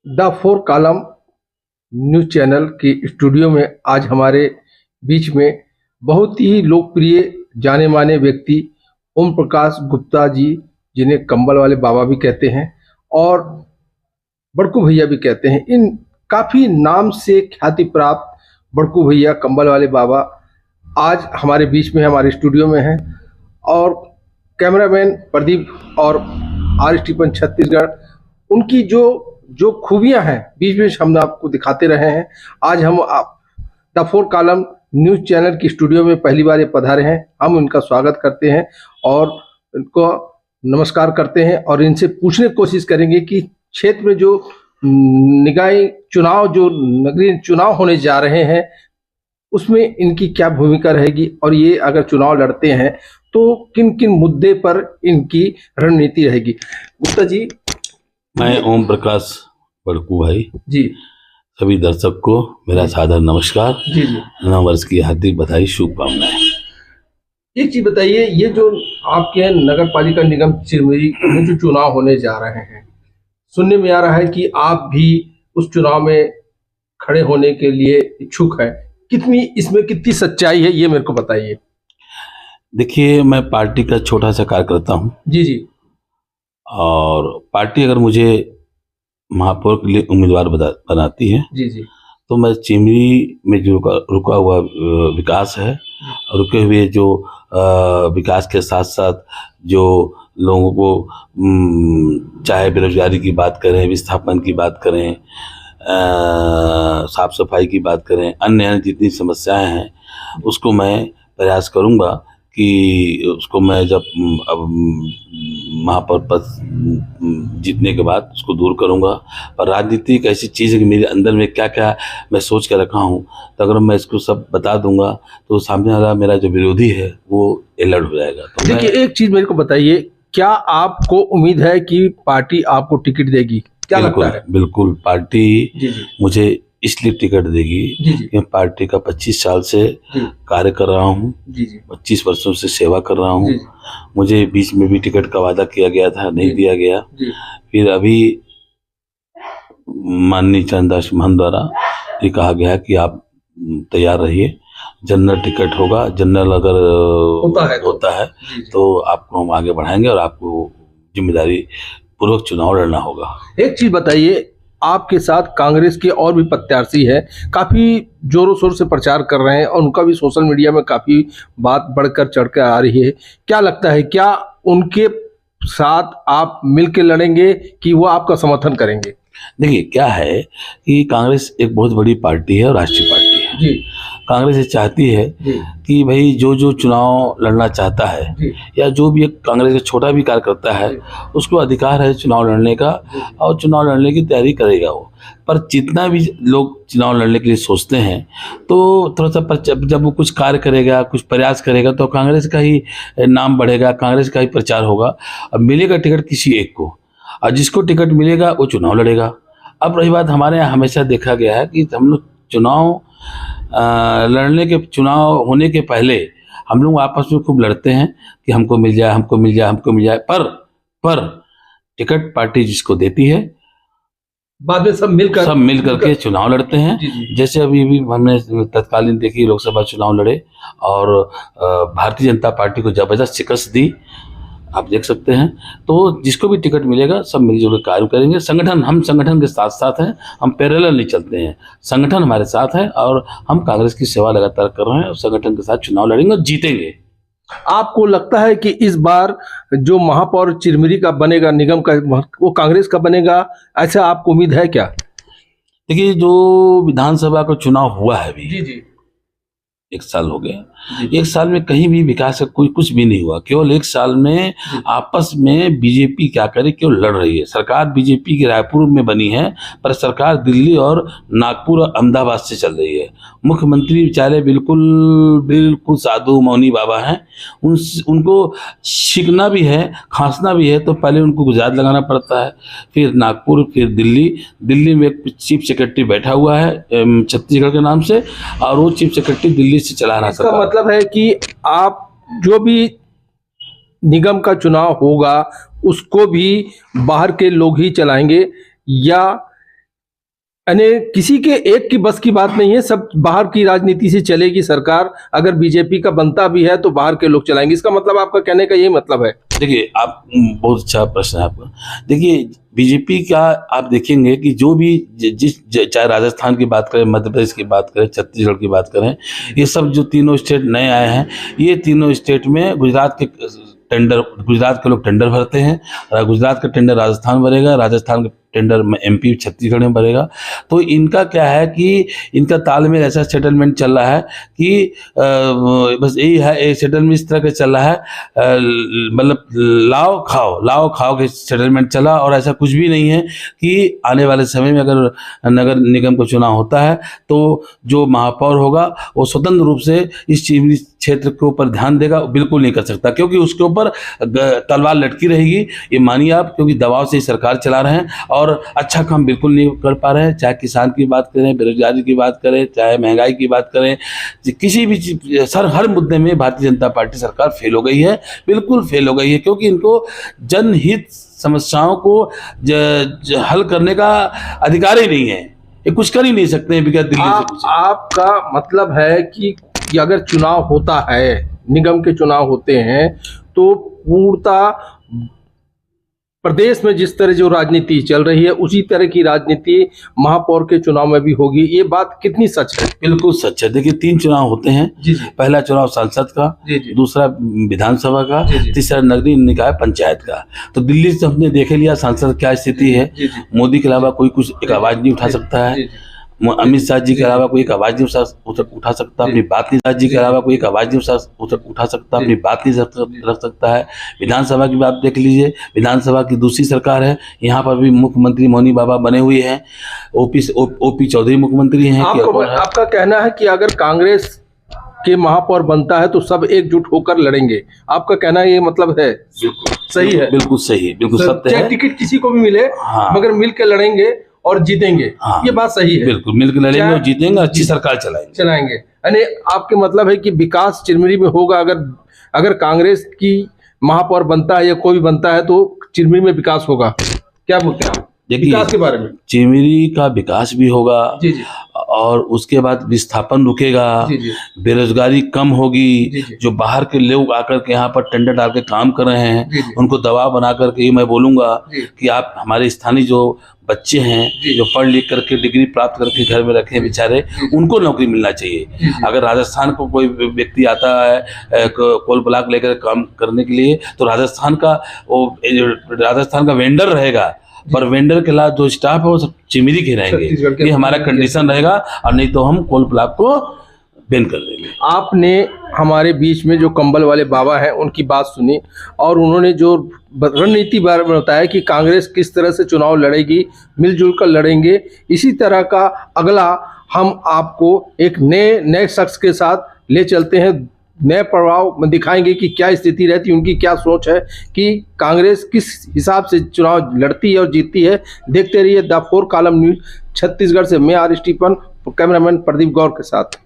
The four column news channel के studio में आज हमारे बीच में बहुत ही लोकप्रिय जाने माने व्यक्ति ओम प्रकाश गुप्ता जी, जिन्हें कंबल वाले बाबा भी कहते हैं और बड़कू भैया भी कहते हैं। इन काफ़ी नाम से ख्याति प्राप्त बड़कू भैया, कंबल वाले बाबा आज हमारे बीच में, हमारे स्टूडियो में हैं। और कैमरामैन प्रदीप और RST छत्तीसगढ़, उनकी जो खूबियां हैं बीच बीच हम आपको दिखाते रहे हैं। आज हम the four column news channel की स्टूडियो में पहली बार ये पधारे हैं। हम उनका स्वागत करते हैं और इनको नमस्कार करते हैं और इनसे पूछने की कोशिश करेंगे कि क्षेत्र में जो निकाय चुनाव, जो नगरीय चुनाव होने जा रहे हैं, उसमें इनकी क्या भूमिका रहेगी और ये अगर चुनाव लड़ते हैं तो किन किन मुद्दे पर इनकी रणनीति रहेगी। गुप्ता जी। मैं ओम प्रकाश बड़कू भाई जी, सभी दर्शक को मेरा सादर नमस्कार। जी जी, नव वर्ष की हार्दिक बधाई, शुभकामनाएं। एक चीज बताइए, ये जो आपके नगर पालिका निगम चिरमिरी में जो चुनाव होने जा रहे हैं, सुनने में आ रहा है कि आप भी उस चुनाव में खड़े होने के लिए इच्छुक है। इसमें कितनी सच्चाई है, ये मेरे को बताइए। देखिए, मैं पार्टी का छोटा सा कार्यकर्ता हूँ। जी जी। और पार्टी अगर मुझे महापौर के लिए उम्मीदवार बनाती है, जी जी, तो मैं चिमरी में जो रुका हुआ विकास है, रुके हुए जो विकास के साथ साथ जो लोगों को चाहे बेरोजगारी की बात करें, विस्थापन की बात करें, साफ सफाई की बात करें, अन्य जितनी समस्याएं हैं, उसको मैं प्रयास करूंगा कि उसको मैं जब अब महापौर पद जीतने के बाद उसको दूर करूंगा। पर राजनीति एक ऐसी चीज़ है कि मेरे अंदर में क्या क्या मैं सोच के रखा हूं, तो अगर मैं इसको सब बता दूंगा तो सामने वाला मेरा जो विरोधी है वो अलर्ट हो जाएगा। तो देखिए, एक चीज़ मेरे को बताइए, क्या आपको उम्मीद है कि पार्टी आपको टिकट देगी? क्या लगता है? बिल्कुल पार्टी जी जी, मुझे इसलिए टिकट देगी जी जी, कि पार्टी का 25 साल से कार्य कर रहा हूँ, जी जी, 25 वर्षों से सेवा कर रहा हूँ। जी जी, मुझे बीच में भी टिकट का वादा किया गया था, नहीं दिया गया। जी, फिर अभी माननीय चरणदास महंत द्वारा ये कहा गया कि आप तैयार रहिए, जनरल टिकट होगा, जनरल अगर होता है जी जी। तो आपको हम आगे बढ़ाएंगे और आपको जिम्मेदारी पूर्वक चुनाव लड़ना होगा। एक चीज बताइए, आपके साथ कांग्रेस के और भी प्रत्याशी हैं, काफी जोरों शोर से प्रचार कर रहे हैं और उनका भी सोशल मीडिया में काफी बात बढ़कर चढ़कर आ रही है। क्या लगता है, क्या उनके साथ आप मिलकर लड़ेंगे कि वो आपका समर्थन करेंगे? देखिए, क्या है कि कांग्रेस एक बहुत बड़ी पार्टी है और राष्ट्रीय पार्टी है। जी, कांग्रेस ये चाहती है कि भाई जो चुनाव लड़ना चाहता है या जो भी एक कांग्रेस का छोटा भी कार्यकर्ता है, उसको अधिकार है चुनाव लड़ने का और चुनाव लड़ने की तैयारी करेगा वो। पर जितना भी लोग चुनाव लड़ने के लिए सोचते हैं, तो थोड़ा सा जब वो कुछ कार्य करेगा, कुछ प्रयास करेगा, तो कांग्रेस का ही नाम बढ़ेगा, कांग्रेस का ही प्रचार होगा। अब मिलेगा टिकट किसी एक को, और जिसको टिकट मिलेगा वो चुनाव लड़ेगा। अब रही बात, हमारे यहाँ हमेशा देखा गया है कि हम लोग चुनाव चुनाव होने के पहले हम लोग आपस में खूब लड़ते हैं कि हमको मिल जाए, हमको मिल जाए, हमको मिल जाए। पर टिकट पार्टी जिसको देती है, बाद में सब मिल करके चुनाव लड़ते हैं। जैसे अभी हमने तत्कालीन देखी, लोकसभा चुनाव लड़े और भारतीय जनता पार्टी को जबरदस्त शिकस्त दी, आप देख सकते हैं। तो जिसको भी टिकट मिलेगा सब मिलजुल कर कार्य करेंगे। हम संगठन के साथ साथ हैं, हम पैरेलल नहीं चलते हैं। संगठन हमारे साथ है और हम कांग्रेस की सेवा लगातार कर रहे हैं और संगठन के साथ चुनाव लड़ेंगे और जीतेंगे। आपको लगता है कि इस बार जो महापौर चिरमिरी का बनेगा, निगम का, वो कांग्रेस का बनेगा, ऐसा आपको उम्मीद है क्या? देखिए, जो विधानसभा का चुनाव हुआ है अभी, जी जी, 1 साल हो गया। 1 साल में कहीं भी विकास का कुछ भी नहीं हुआ। केवल 1 साल में आपस में बीजेपी क्या करे, केवल लड़ रही है। सरकार बीजेपी की रायपुर में बनी है, पर सरकार दिल्ली और नागपुर और अहमदाबाद से चल रही है। मुख्यमंत्री बेचारे बिल्कुल साधु मौनी बाबा हैं। उनको छींकना भी है, खांसना भी है, तो पहले उनको गुजरात लगाना पड़ता है, फिर नागपुर, फिर दिल्ली में एक चीफ सेक्रेटरी बैठा हुआ है छत्तीसगढ़ के नाम से, और वो चीफ सेक्रेटरी दिल्ली से चला रहा। इसका मतलब है कि आप जो भी निगम का चुनाव होगा उसको भी बाहर के लोग ही चलाएंगे, या यानी किसी के एक की बस की बात नहीं है, सब बाहर की राजनीति से चलेगी सरकार। अगर बीजेपी का बनता भी है तो बाहर के लोग चलाएंगे, इसका मतलब आपका कहने का यही मतलब है? देखिए, आप बहुत अच्छा प्रश्न है आपका। देखिए, बीजेपी का आप देखेंगे कि जो भी चाहे राजस्थान की बात करें, मध्य प्रदेश की बात करें, छत्तीसगढ़ की बात करें, ये सब जो तीनों स्टेट नए आए हैं, ये तीनों स्टेट में गुजरात के लोग टेंडर भरते हैं। गुजरात का टेंडर राजस्थान भरेगा, राजस्थान का टेंडर में एमपी छत्तीसगढ़ में भरेगा। तो इनका क्या है कि इनका तालमेल ऐसा सेटलमेंट चल रहा है कि बस यही है, सेटलमेंट इस तरह का चल रहा है, मतलब लाओ खाओ के सेटलमेंट चला। और ऐसा कुछ भी नहीं है कि आने वाले समय में अगर नगर निगम का चुनाव होता है तो जो महापौर होगा वो स्वतंत्र रूप से इस चिमनी क्षेत्र के ऊपर ध्यान देगा, बिल्कुल नहीं कर सकता, क्योंकि उसके ऊपर तलवार लटकी रहेगी। ये मानिए आप, क्योंकि दबाव से ही सरकार चला रहे हैं और अच्छा काम बिल्कुल नहीं कर पा रहे हैं। चाहे किसान की बात करें, बेरोजगारी की बात करें, चाहे महंगाई की बात करें, किसी भी हर मुद्दे में भारतीय जनता पार्टी सरकार फेल हो गई है, बिल्कुल फेल हो गई है, क्योंकि इनको जनहित समस्याओं को हल करने का अधिकार ही नहीं है। ये कुछ कर ही नहीं सकते हैं बिना दिल्ली से। आपका मतलब है कि अगर चुनाव होता है, निगम के चुनाव होते हैं, तो पूर्णतः प्रदेश में जिस तरह जो राजनीति चल रही है उसी तरह की राजनीति महापौर के चुनाव में भी होगी। ये बात कितनी सच है? बिल्कुल सच है। देखिए, 3 चुनाव होते हैं। जी जी। पहला चुनाव सांसद का, दूसरा विधानसभा का, तीसरा नगरीय निकाय पंचायत का। तो दिल्ली से हमने देख लिया सांसद क्या स्थिति है। मोदी के अलावा कोई कुछ एक आवाज नहीं उठा सकता है। अमित शाह जी के अलावा कोई एक आवाज नहीं उठा सकता, अपनी बात नहीं, शाह जी के अलावा कोई एक आवाज नहीं उठा सकता, अपनी बात नहीं रख सकता है। विधानसभा की बात देख लीजिए, विधानसभा की दूसरी सरकार है, यहाँ पर भी मुख्यमंत्री मौनी बाबा बने हुए हैं, ओपी चौधरी मुख्यमंत्री हैं। आपका कहना है कि अगर कांग्रेस के महापौर बनता है तो सब एकजुट होकर लड़ेंगे, आपका कहना ये मतलब है? सही है, बिल्कुल सही, बिल्कुल सत्य है। टिकट किसी को भी मिले, मगर मिल के लड़ेंगे और जीतेंगे। ये बात सही है, बिल्कुल मिलकर लड़ेंगे और जीतेंगे, अच्छी सरकार चलाएंगे। यानी आपके मतलब है कि विकास चिरमिरी में होगा। अगर कांग्रेस की महापौर बनता है या कोई भी बनता है तो चिरमिरी में विकास होगा। क्या बोलते हैं आप विकास के बारे में? चिरमिरी का विकास भी होगा जी जी, और उसके बाद विस्थापन रुकेगा, बेरोजगारी कम होगी। जो बाहर के लोग आकर के यहाँ पर टेंडर डाल के काम कर रहे हैं, उनको दबाव बना करके ये मैं बोलूँगा कि आप हमारे स्थानीय जो बच्चे हैं जो पढ़ लिख करके डिग्री प्राप्त करके घर में रखे बेचारे, उनको नौकरी मिलना चाहिए। अगर राजस्थान को कोई व्यक्ति आता है कोल ब्लॉक लेकर काम करने के लिए, तो राजस्थान का वेंडर रहेगा, पर वेंडर के अलावा जो स्टाफ है वो सब चिमिरी के रहेंगे। ये हमारा कंडीशन रहेगा, और नहीं तो हम कोल ब्लॉक को बैन कर देंगे। आपने हमारे बीच में जो कंबल वाले बाबा हैं उनकी बात सुनी, और उन्होंने जो रणनीति बारे में बताया कि कांग्रेस किस तरह से चुनाव लड़ेगी, मिलजुल कर लड़ेंगे। इसी तरह का अगला हम आपको एक नए शख्स के साथ ले चलते हैं, नए प्रभाव में दिखाएंगे कि क्या स्थिति रहती है, उनकी क्या सोच है कि कांग्रेस किस हिसाब से चुनाव लड़ती है और जीतती है। देखते रहिए द 4 कॉलम न्यूज छत्तीसगढ़ से। मैं आर स्टीफन, कैमरामैन प्रदीप गौर के साथ।